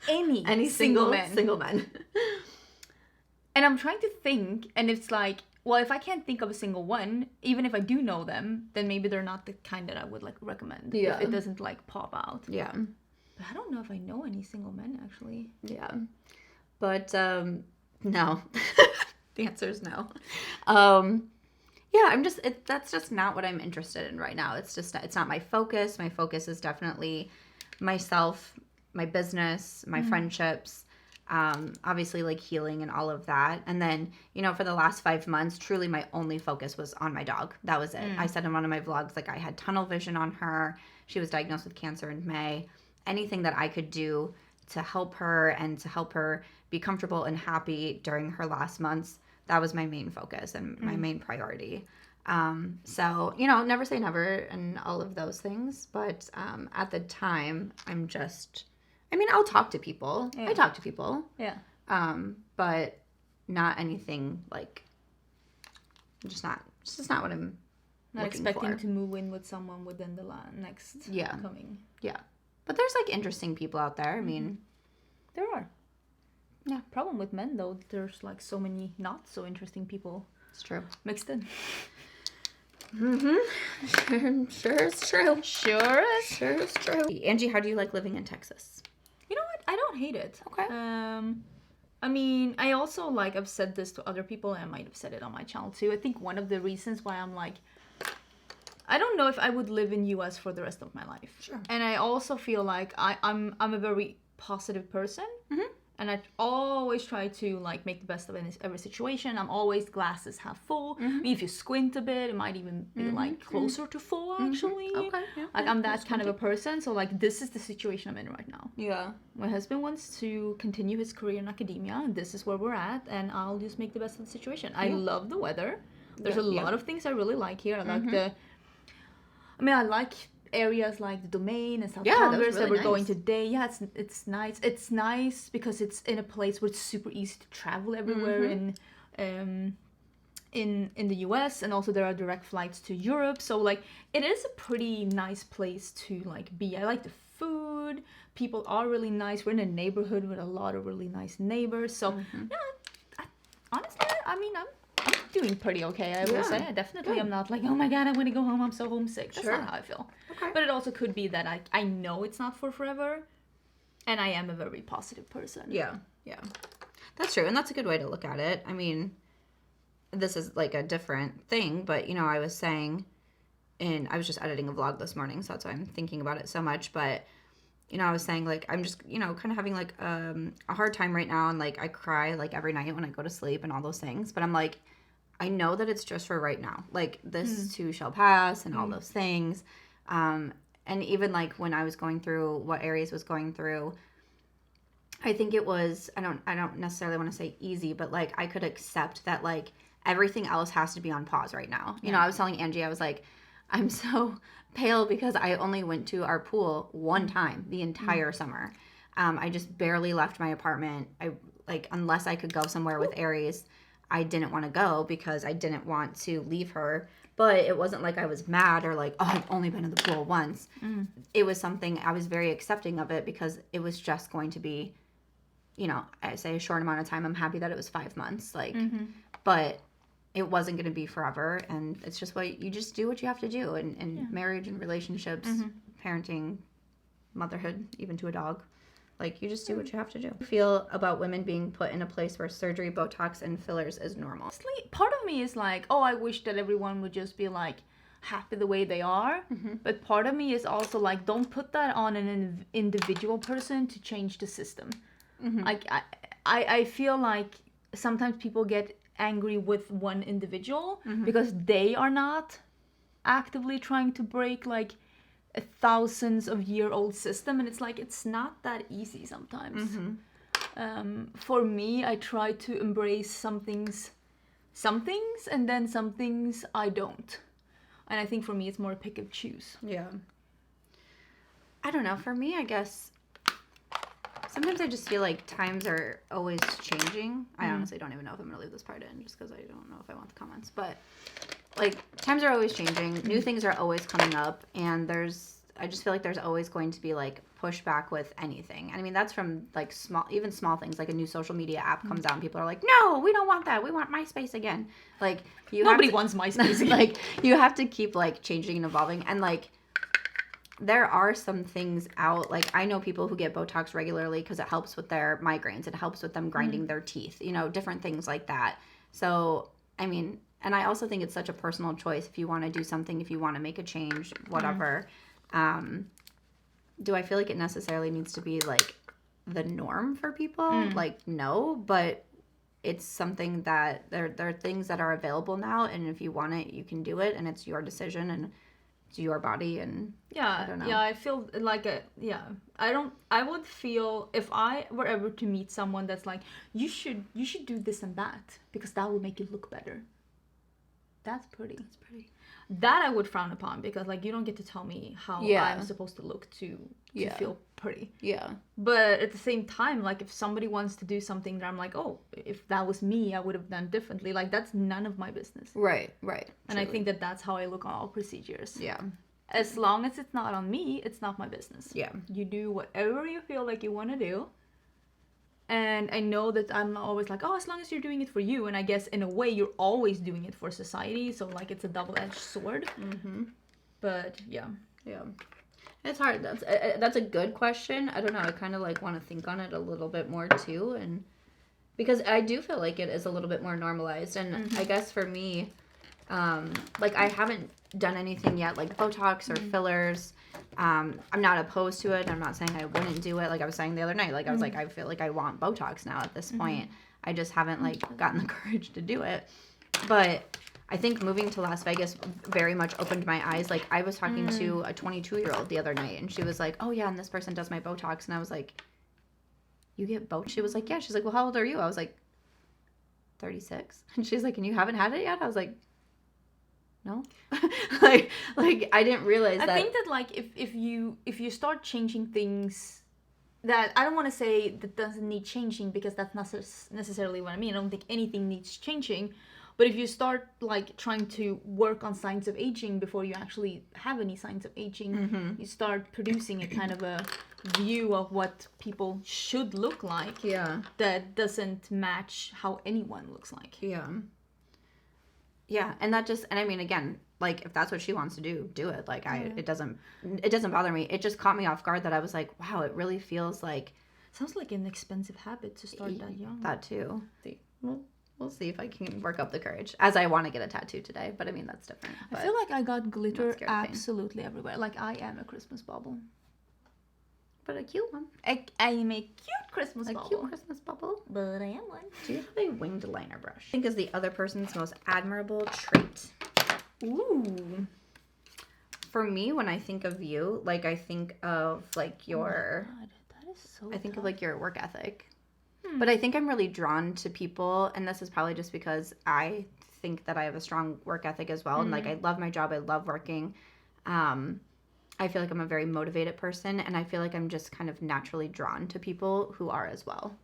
any single men? And I'm trying to think, and it's like, well, if I can't think of a single one, even if I do know them, then maybe they're not the kind that I would like recommend. Yeah. If it doesn't like pop out. Yeah. But I don't know if I know any single men actually. Yeah. But no. The answer is no. Yeah, that's just not what I'm interested in right now. It's not my focus. My focus is definitely myself, my business, my friendships. Obviously like healing and all of that. And then, you know, for the last 5 months, truly my only focus was on my dog. That was it. I said in one of my vlogs, like I had tunnel vision on her. She was diagnosed with cancer in May. Anything that I could do to help her and to help her be comfortable and happy during her last months, that was my main focus and my main priority. So, you know, never say never and all of those things. But at the time, I'll talk to people. Yeah. I talk to people. Yeah. But not anything like, it's just not what I'm not looking expecting for. to move in with someone within the next coming. Yeah. But there's like interesting people out there. I mean, there are. Yeah. Problem with men though, there's like so many not so interesting people. It's true. Mixed in. Sure it's true. Sure is true. Angie, how do you like living in Texas? You know what? I don't hate it. Okay. I mean, I also like, I've said this to other people, and I might have said it on my channel too. I think one of the reasons why I'm like, I don't know if I would live in US for the rest of my life. Sure. And I also feel like I'm a very positive person. And I always try to like make the best of every situation. I'm always glasses half full. I mean, if you squint a bit, it might even be like closer to full actually. Okay. Yeah. Like I'm that kind of a person. So like this is the situation I'm in right now. Yeah. My husband wants to continue his career in academia, and this is where we're at, and I'll just make the best of the situation. I love the weather. There's a lot of things I really like here. I like I like areas like the Domain and South Congress that we're going today. Yeah, it's nice. It's nice because it's in a place where it's super easy to travel everywhere in the US, and also there are direct flights to Europe. So like it is a pretty nice place to like be. I like the food. People are really nice. We're in a neighborhood with a lot of really nice neighbors. So yeah, honestly, I mean, I'm doing pretty okay, I will say. I definitely am not like, oh my god, I want to go home, I'm so homesick. That's not how I feel. Okay. But it also could be that I know it's not for forever, and I am a very positive person. Yeah. That's true, and that's a good way to look at it. I mean, this is like a different thing, but you know, I was saying, and I was just editing a vlog this morning, so that's why I'm thinking about it so much, but you know, I was saying like, I'm just, you know, kind of having like a hard time right now, and like I cry like every night when I go to sleep and all those things, but I'm like, I know that it's just for right now. Like, this too shall pass and all those things. And even, like, when I was going through what Aries was going through, I think it was, I don't necessarily want to say easy, but, like, I could accept that, like, everything else has to be on pause right now. You know, I was telling Angie, I was like, I'm so pale because I only went to our pool one time the entire summer. I just barely left my apartment. Unless I could go somewhere with Aries, I didn't want to go because I didn't want to leave her. But it wasn't like I was mad or like, oh, I've only been in the pool once. It was something, I was very accepting of it because it was just going to be, you know, I say a short amount of time. I'm happy that it was 5 months. Like, but it wasn't going to be forever. And it's just you just do what you have to do in marriage and relationships, parenting, motherhood, even to a dog. Like, you just do what you have to do. Feel about women being put in a place where surgery, Botox, and fillers is normal. Part of me is like, oh, I wish that everyone would just be like happy the way they are. But part of me is also like, don't put that on an individual person to change the system. Like, I feel like sometimes people get angry with one individual because they are not actively trying to break like a thousands of year old system, and it's like, it's not that easy sometimes. For me, I try to embrace some things and then some things I don't, and I think for me it's more pick and choose. I don't know, for me, I guess sometimes I just feel like times are always changing. I honestly don't even know if I'm gonna leave this part in just because I don't know if I want the comments, but like, times are always changing, new things are always coming up, and I just feel like there's always going to be like pushback with anything. I mean, that's from like even small things, like a new social media app comes out and people are like, no, we don't want that, we want MySpace again. Like, nobody wants MySpace again. Like, you have to keep like changing and evolving, and like, there are some things out, like, I know people who get Botox regularly because it helps with their migraines, it helps with them grinding their teeth, you know, different things like that. So, I mean, and I also think it's such a personal choice if you want to do something, if you want to make a change, whatever. Do I feel like it necessarily needs to be like the norm for people? Like, no, but it's something that there are things that are available now, and if you want it, you can do it, and it's your decision and it's your body. And I don't know. I feel like I would feel if I were ever to meet someone that's like, you should do this and that because that will make you look better. That's pretty. That I would frown upon because, like, you don't get to tell me how I'm supposed to look to feel pretty. But at the same time, like, if somebody wants to do something that I'm like, oh, if that was me, I would have done differently. Like, that's none of my business. Right. And I think that's how I look on all procedures. As long as it's not on me, it's not my business. You do whatever you feel like you want to do. And I know that I'm always like, oh, as long as you're doing it for you. And I guess in a way, you're always doing it for society. So, like, it's a double-edged sword. But, yeah. It's hard. That's a good question. I don't know. I kind of, like, want to think on it a little bit more, too. And because I do feel like it is a little bit more normalized. And I guess for me, like, I haven't done anything yet, like Botox or fillers. I'm not opposed to it. I'm not saying I wouldn't do it. Like I was saying the other night, like I was like, I feel like I want Botox now at this point. I just haven't like gotten the courage to do it. But I think moving to Las Vegas very much opened my eyes. Like, I was talking to a 22-year-old the other night, and she was like, oh yeah, and this person does my Botox. And I was like, you get Botox? She was like, yeah. She's like, well, how old are you? I was like, 36. And she's like, and you haven't had it yet? I was like, no. like I didn't realize that. I think that, like, if you start changing things that, I don't want to say that doesn't need changing, because that's not necessarily what I mean. I don't think anything needs changing. But if you start, like, trying to work on signs of aging before you actually have any signs of aging, you start producing a kind of a view of what people should look like that doesn't match how anyone looks like. Yeah, and that just, and I mean, again, like, if that's what she wants to do it. Like, it doesn't bother me. It just caught me off guard that I was like, wow, it really feels like... Sounds like an expensive habit to start that young. That too. We'll see if I can work up the courage, as I want to get a tattoo today, but I mean, that's different. I feel like I got glitter absolutely everywhere. Like, I am a Christmas bauble. But a cute one. I make cute Christmas A bubble. cute Christmas bubble. But I am one. Do you have a winged liner brush? I think is the other person's most admirable trait. Ooh. For me, when I think of you, like I think of like your... Oh my God, that is so I think tough. of like your work ethic. But I think I'm really drawn to people, and this is probably just because I think that I have a strong work ethic as well. And like I love my job, I love working. I feel like I'm a very motivated person, and I feel like I'm just kind of naturally drawn to people who are as well.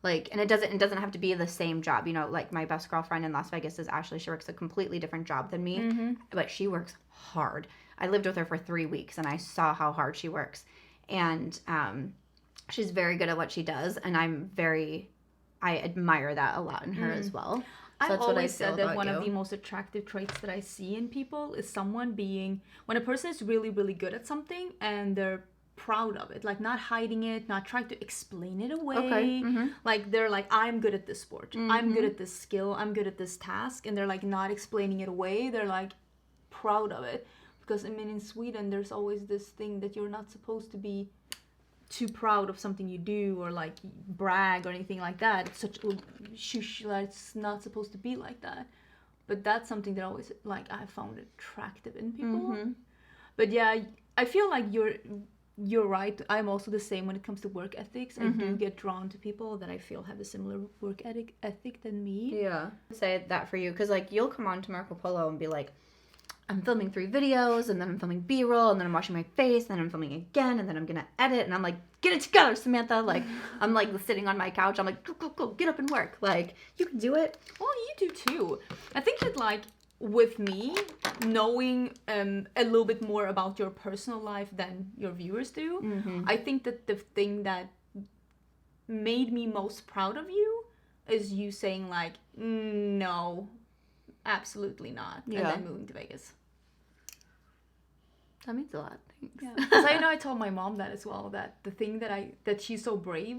Like, and it doesn't have to be the same job. You know, like my best girlfriend in Las Vegas is Ashley. She works a completely different job than me, but she works hard. I lived with her for 3 weeks, and I saw how hard she works. And she's very good at what she does, and I admire that a lot in her as well. So I've that's what I always feel said that about one you. of the most attractive traits that I see in people is someone being, when a person is really, really good at something and they're proud of it, like not hiding it, not trying to explain it away. Okay. Like they're like, I'm good at this sport, I'm good at this skill, I'm good at this task, and they're like not explaining it away. They're like proud of it. Because I mean, in Sweden, there's always this thing that you're not supposed to be too proud of something you do or like brag or anything like that. It's such shush, like it's not supposed to be like that. But that's something that always like I found attractive in people. But yeah, I feel like you're right. I'm also the same when it comes to work ethics. I do get drawn to people that I feel have a similar work ethic than me. Yeah. Say that for you, because like you'll come on to Marco Polo and be like, I'm filming 3 videos, and then I'm filming B-roll, and then I'm washing my face, and then I'm filming again, and then I'm gonna edit, and I'm like, get it together, Samantha. Like, I'm like sitting on my couch, I'm like, go, get up and work. Like, you can do it. Well, you do too. I think that like with me, knowing a little bit more about your personal life than your viewers do, I think that the thing that made me most proud of you is you saying like, no, absolutely not. Yeah. And then moving to Vegas. That means a lot. Thanks. Yeah. Because I know I told my mom that as well, that the thing that she's so brave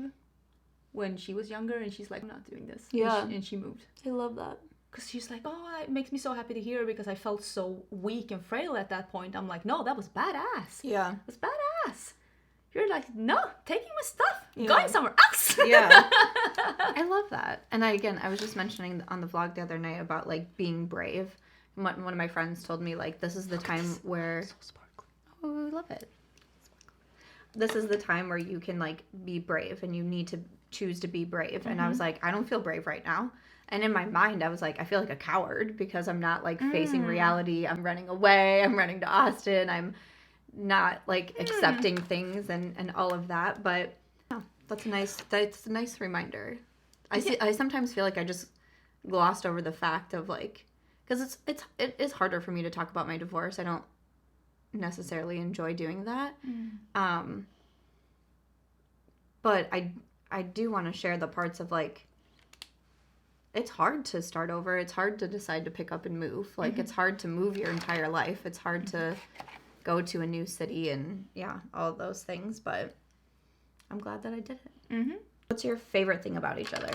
when she was younger, and she's like, I'm not doing this. Yeah. And she moved. I love that. Because she's like, oh, it makes me so happy to hear, because I felt so weak and frail at that point. I'm like, no, that was badass. Yeah. It was badass. You're like, no, taking my stuff, Yeah. going somewhere else. Yeah. I love that. And I was just mentioning on the vlog the other night about like being brave. One of my friends told me like, this is the time where... So sparkly. Oh, I love it. This is the time where you can like be brave, and you need to choose to be brave. And I was like, I don't feel brave right now. And in my mind, I was like, I feel like a coward because I'm not like facing reality. I'm running away. I'm running to Austin. I'm not like accepting things and all of that. But oh, that's a nice reminder. I sometimes feel like I just glossed over the fact of like, because it is harder for me to talk about my divorce. I don't necessarily enjoy doing that. But I do want to share the parts of like, it's hard to start over. It's hard to decide to pick up and move. Like, it's hard to move your entire life. It's hard to go to a new city and, yeah, all of those things. But I'm glad that I did it. What's your favorite thing about each other?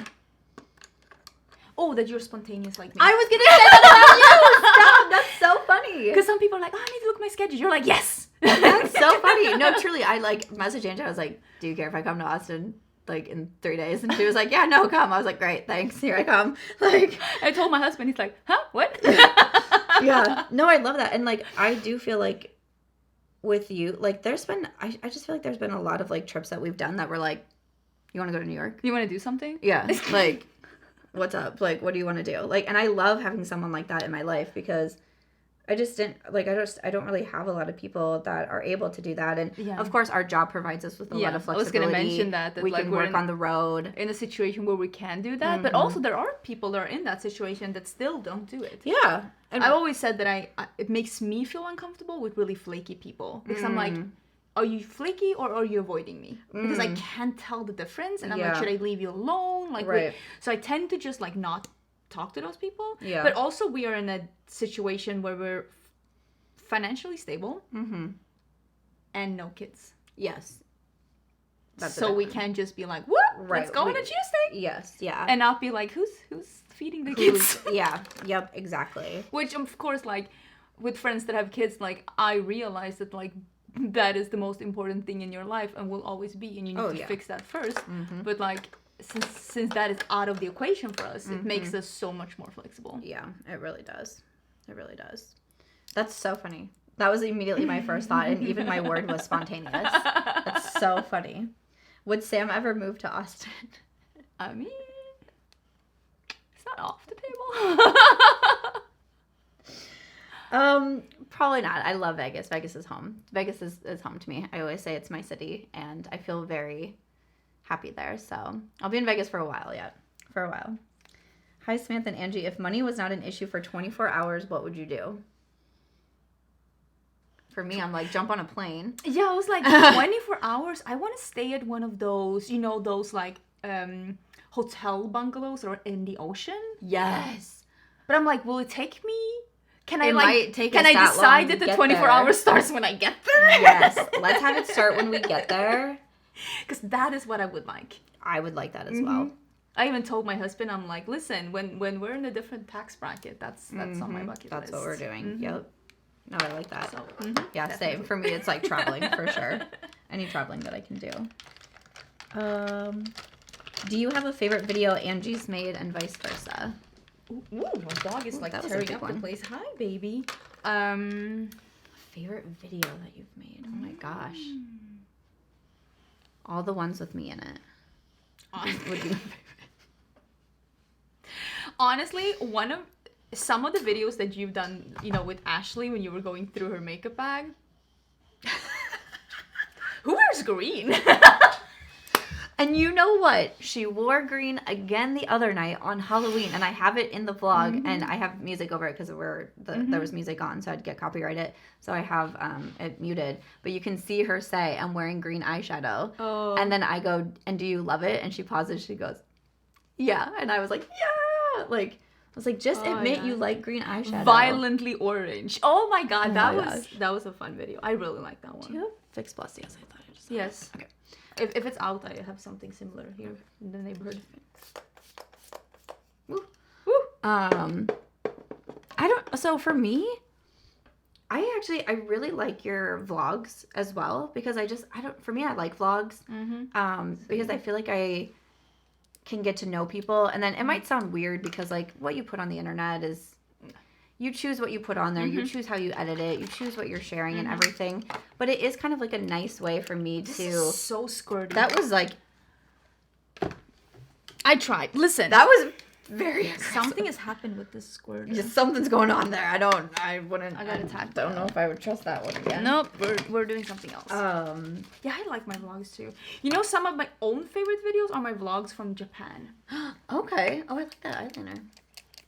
Oh, that you're spontaneous like me. I was going to say that about you! Stop! That's so funny. Because some people are like, oh, I need to look at my schedule. You're like, yes! That's so funny. No, truly, I like messaged Angela. I was like, do you care if I come to Austin like in 3 days? And she was like, yeah, no, come. I was like, great, thanks, here I come. Like, I told my husband, he's like, huh, what? yeah, no, I love that. And like, I do feel like with you, like there's been, I just feel like there's been a lot of like trips that we've done that were like, you want to go to New York? You want to do something? Yeah, like, what's up? Like, what do you want to do? Like, and I love having someone like that in my life, because I just didn't, like, I don't really have a lot of people that are able to do that. And of course, our job provides us with a lot of flexibility. I was going to mention that we like, can we're work on the road. in a situation where we can do that. But also there are people that are in that situation that still don't do it. Yeah. And I've always said that it makes me feel uncomfortable with really flaky people. Because I'm like, are you flaky or are you avoiding me? Because I can't tell the difference. And I'm like, should I leave you alone? Like, right. So I tend to just like not talk to those people. Yeah. But also we are in a situation where we're financially stable and no kids. Yes. So we can just be like, what? Right. Let's go on a Tuesday. Yes. Yeah. And not be like, who's feeding the kids? Yeah. Yep. Exactly. Which, of course, like with friends that have kids, like I realize that like that is the most important thing in your life and will always be, and you need to fix that first. But like, since that is out of the equation for us, it makes us so much more flexible. Yeah, it really does. It really does. That's so funny. That was immediately my first thought, and even my word was spontaneous. That's so funny. Would Sam ever move to Austin? I mean, it's not off the table. Probably not. I love Vegas. Vegas is home. Vegas is home to me. I always say it's my city, and I feel very happy there. So I'll be in Vegas for a while yet. For a while. Hi, Samantha and Angie. If money was not an issue for 24 hours, what would you do? For me, I'm like, jump on a plane. Yeah, I was like, 24 hours? I want to stay at one of those, you know, those like hotel bungalows or in the ocean. Yes. But I'm like, will it take me? Can I decide that the 24 hours starts when I get there? Yes. Let's have it start when we get there. Because that is what I would like. I would like that as well. I even told my husband, I'm like, listen, when we're in a different tax bracket, that's on my bucket list. That's what we're doing. Yep. No, I like that. So, yeah, definitely. Same. For me, it's like traveling for sure. Any traveling that I can do. Do you have a favorite video Angie's made and vice versa? Ooh, my dog is like tearing up the place. Hi, baby. Favorite video that you've made? Oh my gosh. All the ones with me in it. Would be my favorite. Honestly, some of the videos that you've done, you know, with Ashley when you were going through her makeup bag. Who wears green? And you know what? She wore green again the other night on Halloween, and I have it in the vlog, and I have music over it because there was music on, so I'd get copyrighted. So I have it muted. But you can see her say, I'm wearing green eyeshadow. Oh. And then I go, and do you love it? And she pauses, she goes, yeah. And I was like, yeah! Like, I was like, just admit you like green eyeshadow. Violently orange. Oh my god, that was a fun video. I really like that one. Do you have Fix Plus? Yes, I thought I just Yes. Okay. If it's out, I have something similar here in the neighborhood. Woo. Woo. So for me, I really like your vlogs as well, because for me, I like vlogs. Because I feel like I can get to know people, and then it might sound weird because like what you put on the internet is, you choose what you put on there, you choose how you edit it, you choose what you're sharing and everything. But it is kind of like a nice way for me This to. Is so squirty. That was like. I tried. Listen. That was very aggressive. Something has happened with this squirter. Just something's going on there. I wouldn't. I got attacked. Don't know if I would trust that one again. Nope. We're doing something else. Yeah, I like my vlogs too. You know, some of my own favorite videos are my vlogs from Japan. Okay. Oh, I like that eyeliner.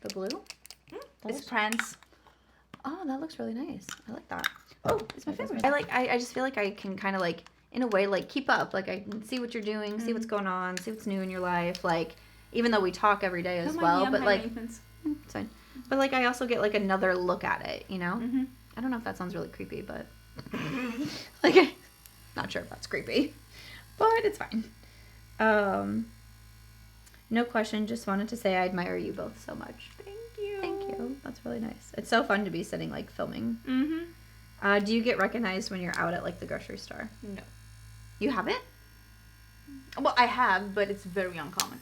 The blue. It's Prince. Oh, that looks really nice. I like that. Oh, it's my favorite. I just feel like I can kind of like, in a way, like keep up. Like I can see what you're doing, see what's going on, see what's new in your life. Like, even though we talk every day as well, but like, it's fine. But like, I also get like another look at it, you know? I don't know if that sounds really creepy, but like, not sure if that's creepy, but it's fine. No question. Just wanted to say I admire you both so much. Thank you. That's really nice. It's so fun to be sitting like filming. Do you get recognized when you're out at like the grocery store? No. You haven't? Well, I have, but it's very uncommon.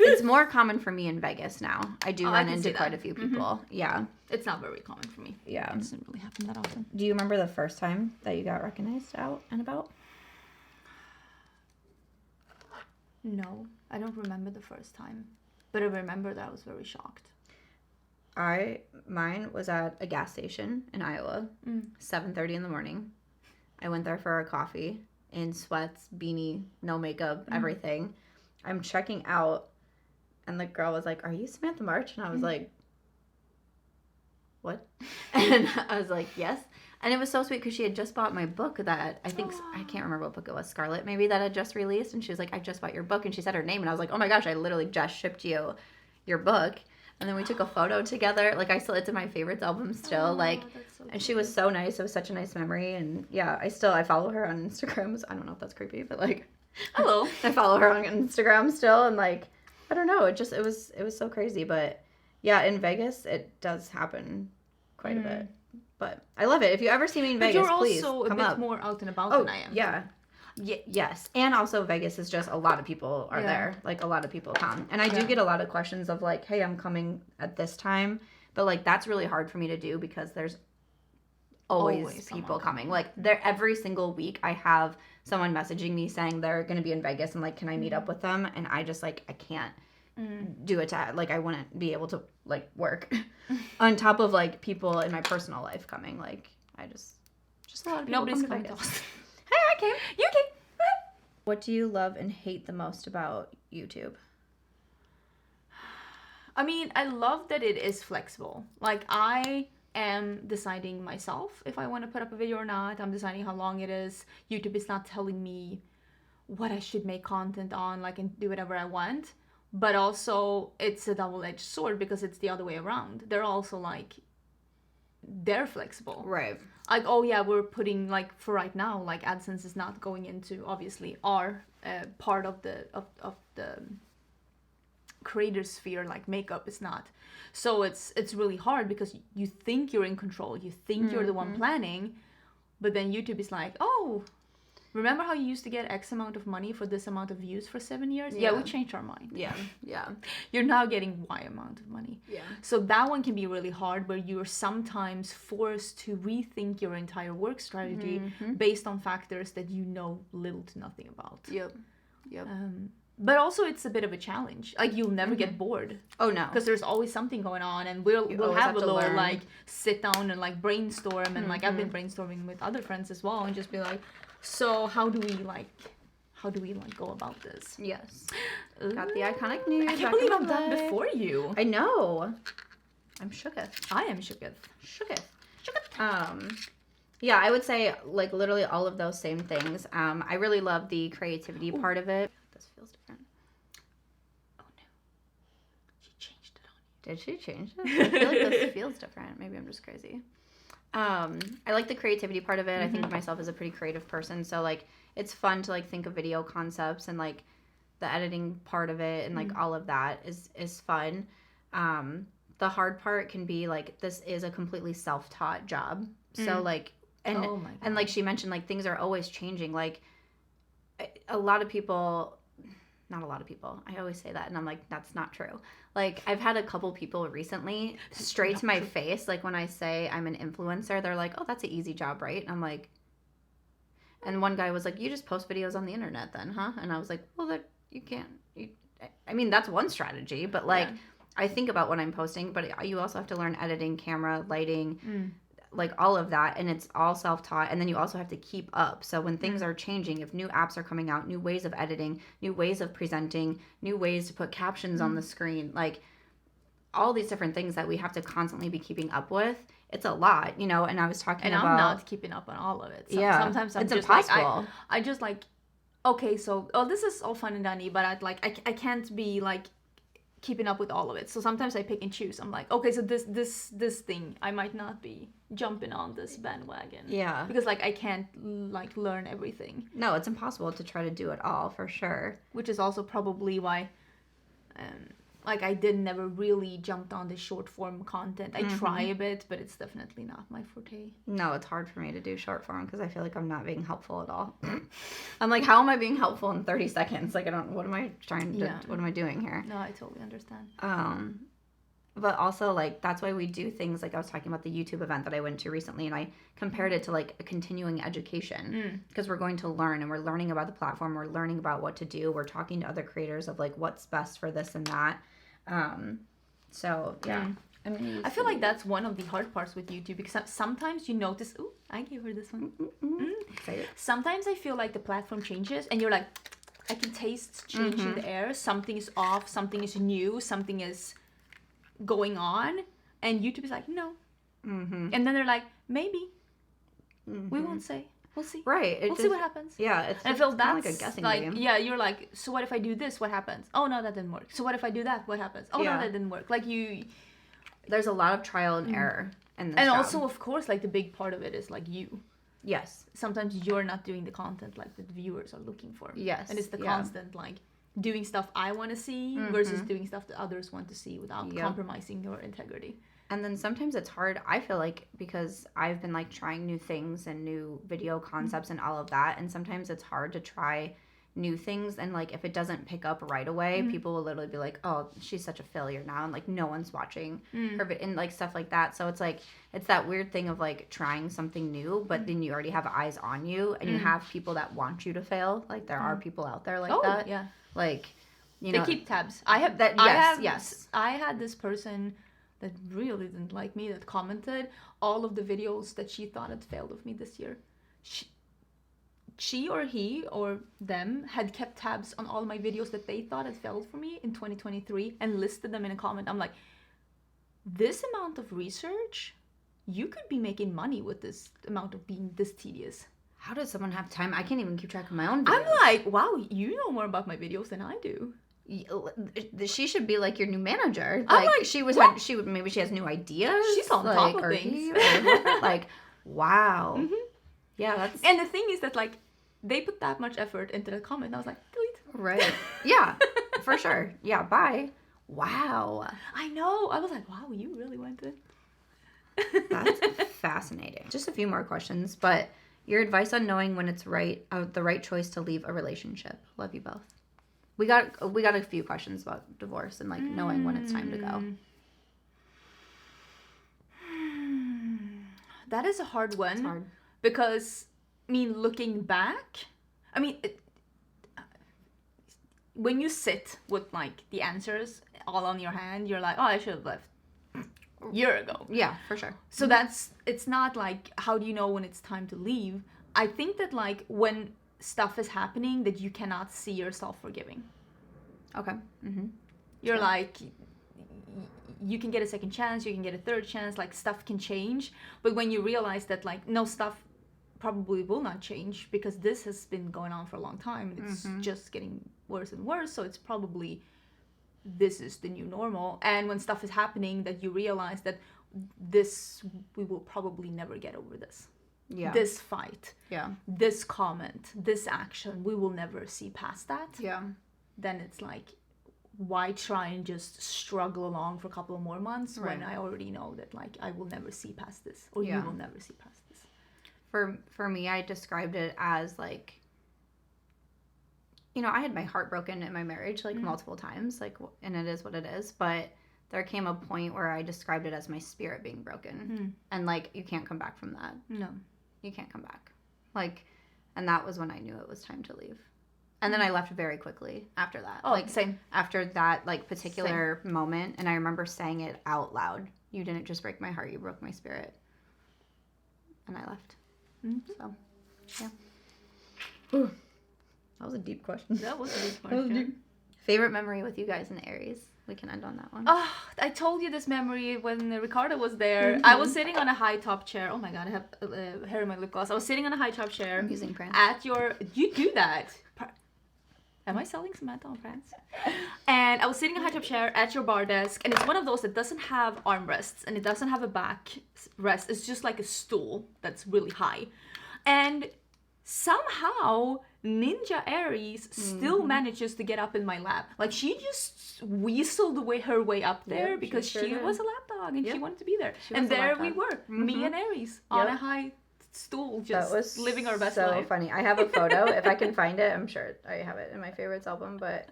It's more common for me in Vegas now. I do run into quite a few people. Yeah. It's not very common for me. Yeah. It doesn't really happen that often. Do you remember the first time that you got recognized out and about? No, I don't remember the first time, but I remember that I was very shocked. Mine was at a gas station in Iowa, 7:30 in the morning. I went there for a coffee in sweats, beanie, no makeup, everything. I'm checking out, and the girl was like, "Are you Samantha March?" And I was like, "What?" And I was like, "Yes." And it was so sweet because she had just bought my book that I can't remember what book it was, Scarlet maybe, that had just released. And she was like, "I just bought your book." And she said her name. And I was like, "Oh my gosh, I literally just shipped you your book." And then we took a photo together. Like, it's in my favorites album still. Like, so and she was so nice. It was such a nice memory. And yeah, I follow her on Instagram. I don't know if that's creepy, but like, hello. I follow her on Instagram still. And like, I don't know. It was so crazy. But yeah, in Vegas, it does happen quite a bit. But I love it. If you ever see me in Vegas, please come up. But you're also a bit more out and about than I am. Yeah. Yes. And also Vegas is just a lot of people are there. Like a lot of people come. And I do get a lot of questions of like, hey, I'm coming at this time. But like that's really hard for me to do because there's always people coming. Like there every single week I have someone messaging me saying they're going to be in Vegas and like, can I meet up with them? And I just like, I can't do it to, like I wouldn't be able to like work on top of like people in my personal life coming. Like I just a lot of people. Nobody's coming to us. Hey, I came. You came. What do you love and hate the most about YouTube? I mean, I love that it is flexible. Like, I am deciding myself if I want to put up a video or not. I'm deciding how long it is. YouTube is not telling me what I should make content on, like, and do whatever I want. But also, it's a double-edged sword because it's the other way around. They're also, like, they're flexible. Right. Like, oh yeah, we're putting, like, for right now, like, AdSense is not going into, obviously, our part of the creator sphere, like makeup is not. So it's really hard because you think you're in control, you think you're the one planning, but then YouTube is like, oh, remember how you used to get X amount of money for this amount of views for 7 years? Yeah, we changed our mind. Yeah. You're now getting Y amount of money. Yeah. So that one can be really hard, where you're sometimes forced to rethink your entire work strategy based on factors that you know little to nothing about. Yep. But also it's a bit of a challenge. Like you'll never get bored. Oh no. Because there's always something going on, and we'll have a little like sit down and like brainstorm, and like I've been brainstorming with other friends as well, and just be like, so how do we go about this? Yes. Got the iconic news. I can't believe I'm done before you. I know. I'm shooketh. I am shooketh. Yeah, I would say like literally all of those same things. I really love the creativity part of it. This feels different. Oh no. She changed it on you. Did she change it? I feel like this feels different. Maybe I'm just crazy. I like the creativity part of it. I think of myself as a pretty creative person, so like it's fun to like think of video concepts, and like the editing part of it and like all of that is fun. The hard part can be like this is a completely self-taught job. So like and like she mentioned, like things are always changing. Like not a lot of people, I always say that and I'm like, that's not true. Like I've had a couple people recently straight to my face, like when I say I'm an influencer, they're like, oh, that's an easy job, right? And I'm like, and one guy was like, you just post videos on the internet then, huh? And I was like, well, that you can't, I mean, that's one strategy, but like I think about what I'm posting, but you also have to learn editing, camera, lighting, like all of that, and it's all self-taught, and then you also have to keep up. So when things are changing, if new apps are coming out, new ways of editing, new ways of presenting, new ways to put captions on the screen, like all these different things that we have to constantly be keeping up with, it's a lot, you know. And I was talking about, I'm not keeping up on all of it. Sometimes I'm it's just impossible. Like, I just like, okay, so this is all fun and dandy, but I can't be like keeping up with all of it. So sometimes I pick and choose. I'm like, okay, so this thing I might not be jumping on this bandwagon. Yeah. Because like I can't like learn everything. No, it's impossible to try to do it all, for sure. Which is also probably why like I never really jumped on the short form content. I try a bit, but it's definitely not my forte. No, it's hard for me to do short form because I feel like I'm not being helpful at all. I'm like, how am I being helpful in 30 seconds? Like, what am I what am I doing here? No, I totally understand. But also, like, that's why we do things like I was talking about the YouTube event that I went to recently, and I compared it to, like, a continuing education because we're going to learn, and we're learning about the platform, we're learning about what to do, we're talking to other creators of, like, what's best for this and that. So, yeah. I feel like that's one of the hard parts with YouTube because sometimes you notice, ooh, I gave her this one. Sometimes I feel like the platform changes, and you're like, I can taste change in the air. Something is off, something is new, something is going on, and YouTube is like, no. And then they're like, maybe. We won't say. We'll see. Right. We'll see what happens. Yeah. It's I feel that's like a guessing game. Yeah, you're like, so what if I do this? What happens? Oh, no, that didn't work. So what if I do that? What happens? Oh, no, that didn't work. Like there's a lot of trial and error in this and job. Also, of course, like the big part of it is like you. Yes. Sometimes you're not doing the content like the viewers are looking for. Yes. And it's the constant like doing stuff I want to see versus doing stuff that others want to see without compromising your integrity. And then sometimes it's hard, I feel like, because I've been like trying new things and new video concepts and all of that. And sometimes it's hard to try new things. And like, if it doesn't pick up right away, people will literally be like, oh, she's such a failure now. And like, no one's watching her and like stuff like that. So it's like, it's that weird thing of like trying something new, but then you already have eyes on you and you have people that want you to fail. Like there are people out there like that. Yeah. Like, you they know. keep tabs. I have that. Yes. I had this person that really didn't like me that commented all of the videos that she thought had failed of me this year. She or he or them had kept tabs on all my videos that they thought had failed for me in 2023 and listed them in a comment. I'm like, this amount of research, you could be making money with this amount of being this tedious. How does someone have time? I can't even keep track of my own videos. I'm like, wow, you know more about my videos than I do. She should be like your new manager. I'm like, maybe she has new ideas. She's on top of things. Like, wow. Yeah, that's. And the thing is that like they put that much effort into the comment. And I was like, delete. Right. Yeah, for sure. Yeah. Bye. Wow. I know. I was like, wow, you really went in. That's fascinating. Just a few more questions, but your advice on knowing when it's the right choice to leave a relationship. Love you both. We got a few questions about divorce and like knowing when it's time to go. That is a hard one. It's hard. Because, I mean, looking back, I mean, when you sit with like the answers all on your hand, you're like, oh, I should have left a year ago. Yeah, for sure. So it's not like, how do you know when it's time to leave? I think that like when stuff is happening that you cannot see yourself forgiving. Okay. Mm-hmm. You're like, you can get a second chance, you can get a third chance, like stuff can change. But when you realize that like, no, stuff probably will not change because this has been going on for a long time and it's just getting worse and worse. So it's probably, this is the new normal. And when stuff is happening that you realize that we will probably never get over this. Yeah. This fight. Yeah. This comment, this action, we will never see past that. Yeah. Then it's like, why try and just struggle along for a couple of more months when I already know that like I will never see past this or you will never see past this. For me, I described it as like, you know, I had my heart broken in my marriage like multiple times, like, and it is what it is, but there came a point where I described it as my spirit being broken and like you can't come back from that. No, you can't come back. Like, and that was when I knew it was time to leave. And then I left very quickly after that. Oh, like same. After that like particular moment, and I remember saying it out loud. You didn't just break my heart, you broke my spirit. And I left. So, yeah. Ooh, that was a deep question. That was a deep question. Favorite memory with you guys in Aries? We can end on that one. Oh, I told you this memory when Ricardo was there. I was sitting on a high top chair. Oh my god, I have hair in my lip gloss. I was sitting on a high top chair. I'm using Prince. You do that. Am I selling Samantha on France? And I was sitting in a high top chair at your bar desk, and it's one of those that doesn't have armrests and it doesn't have a back rest. It's just like a stool that's really high. And somehow Ninja Aries still manages to get up in my lap. Like she just weaseled her way up there because she was a lap dog and she wanted to be there. And there we were, me and Aries on a high stool, just living our best life. So funny. I have a photo. If I can find it, I'm sure I have it in my favorites album, but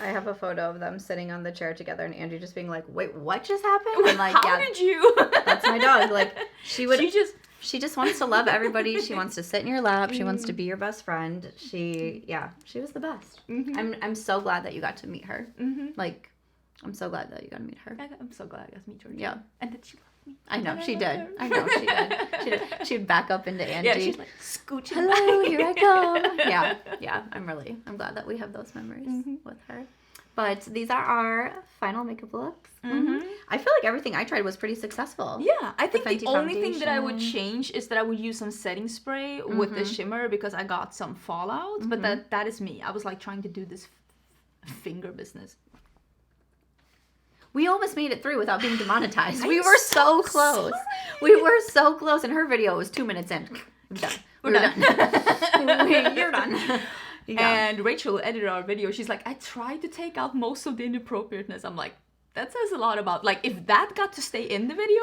I have a photo of them sitting on the chair together and Angie just being like, wait, what just happened? And like, how did you? That's my dog. Like she just wants to love everybody. She wants to sit in your lap. She wants to be your best friend. She was the best. I'm so glad that you got to meet her. Like, I'm so glad that you got to meet her. I'm so glad I got to meet her. Yeah. And that she loved me. I know, she did. I know, she did. She'd back up into Angie. Yeah, she's like, scooching hello, back. Here I come. Yeah. I'm glad that we have those memories with her. But these are our final makeup looks. I feel like everything I tried was pretty successful. Yeah, I think the Fenty only thing that I would foundation. change is that I would use some setting spray with the shimmer because I got some fallout. But that is me. I was like trying to do this finger business. We almost made it through without being demonetized. We were so close. Sorry. We were so close, and her video was 2 minutes in. We're done. You're done. Yeah. And Rachel edited our video. She's like, I tried to take out most of the inappropriateness. I'm like, That says a lot about, like, if that got to stay in the video,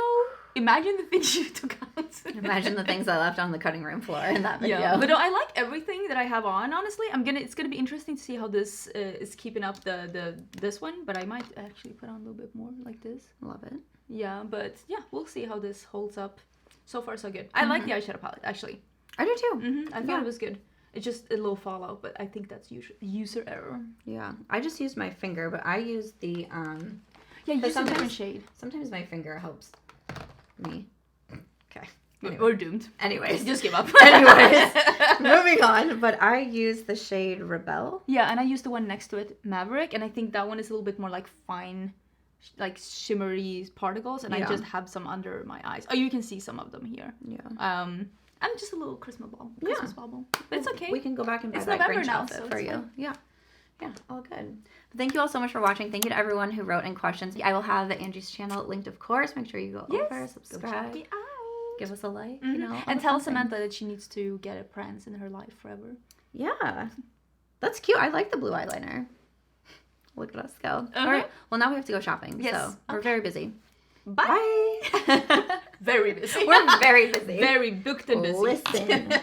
imagine the things you took out. Imagine the things I left on the cutting room floor in that video. Yeah, but no, I like everything that I have on, honestly. It's gonna be interesting to see how this is keeping up this one, but I might actually put on a little bit more like this. Love it. Yeah, but yeah, we'll see how this holds up. So far, so good. I like the eyeshadow palette, actually. I do too. I thought it was good. It's just a little fallout, but I think that's user error. Yeah, I just used my finger, but I use the Yeah, use a different shade. Sometimes my finger helps me. Okay. Anyway. We're doomed. Anyways, just give up. Anyways, moving on. But I use the shade Rebel. Yeah, and I use the one next to it, Maverick, and I think that one is a little bit more like fine, like shimmery particles, and I just have some under my eyes. Oh, you can see some of them here. Yeah. I'm just a little Christmas bauble. But it's okay. We can go back and buy that Grunge outfit for you. Fine. Yeah. Yeah, all good. But thank you all so much for watching. Thank you to everyone who wrote in questions. I will have Angie's channel linked, of course. Make sure you go over, subscribe, give us a like, you know. And tell Samantha that she needs to get a prance in her life forever. Yeah. That's cute. I like the blue eyeliner. Look at us go. All right. Well, now we have to go shopping. Yes. So we're very busy. Bye. Very busy. We're very busy. Very booked and busy. Listen.